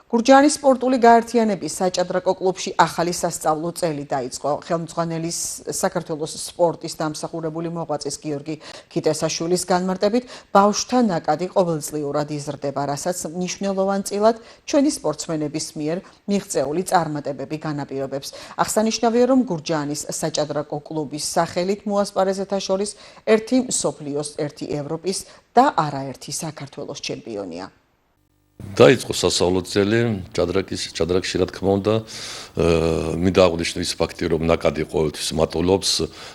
გურჯაანის სპორტული გაერთიანების საჭადრაკო კლუბში ახალი სასწავლო წელი დაიწყო. ხელმძღვანელის საქართველოს სპორტის დამსახურებული მოღვაწის გიორგი ქიტესაშვილის განმარტებით, ბავშვთა ნაკადი ყოველწლიურად იზრდება, რასაც მნიშვნელოვანწილად ჩვენი სპორტსმენების მიერ მიღწეული წარმატებები განაპირობებს. აღსანიშნავია, რომ გურჯაანის საჭადრაკო კლუბის სახელით მოასპარეზეთა შორის ერთი მსოფლიოს, ერთი ევროპის და არაერთი საქართველოს ჩემპიონია. დაიწყო სასწავლო წელი ჭადრაკში, რა თქმა უნდა, მინდა აღვნიშნო ის ფაქტი, რომ ნაკადი ყოველთვის მატულობს,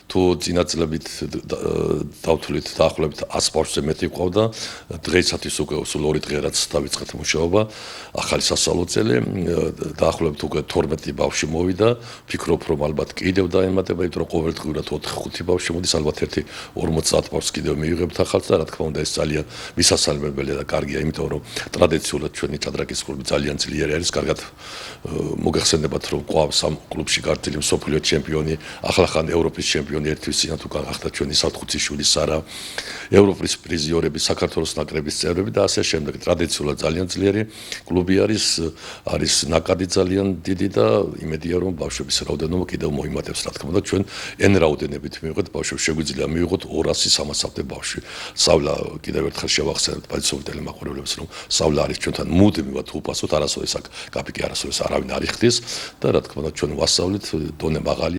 თუ წინა წლებით დავთვლით დაახლოებით 100 ბავშვზე მეტი ყავდა, დღეისათვის უკვე სულ 2 დღე რაც დავიწყეთ მუშაობა, ახალი სასწავლო წელი, დაახლოებით უკვე 12 ბავშვი მოვიდა, ვფიქრობ, რომ ალბათ კიდევ დაემატება, იმიტომ რომ ყოველდღიურად 4-5 ბავშვი მოდის, ალბათ ერთი 50 ბავშვს კიდევ მივიღებთ ახალს და რა თქმა უნდა ეს ძალიან მისასალმებელია და კარგია, იმიტომ რომ ტრადიციულად ჩვენი ჭადრაკის კლუბი ძალიან ძლიერი არის, კარგად მოგეხსენებათ, რომ ყავს ამ კლუბში გართილი მსოფლიო ჩემპიონი, ახლახან ევროპის ჩემპიონი ერთვის წინათ უკან გახდა ჩვენი სალთქუციშვილის სარა, ევროპის პრიზიორები, საქართველოს ნაკრების წევრები და ასე შემდეგ. ტრადიციულად ძალიან ძლიერი კლუბი არის ნაკადი ძალიან დიდი და იმედია, რომ ბავშვების რაოდენობა კიდევ მოიმატებს, რა თქმა უნდა, ჩვენ N რაოდენობით მივიღეთ ბავშვებს, შეგვიძლია მივიღოთ 200-300-მდე ბავშვი. სწავლა კიდევ ერთხელ შევახსენებთ პაიცოვი ტელემაყურებლებს, რომ სწავლა არის ჩვენთან მუდმივად უფასოდ, არასოდეს აქ კაპიკი არასოდეს არავინ არ იხდის და რა თქმა უნდა ჩვენ ვასწავლით, დონე მაღალი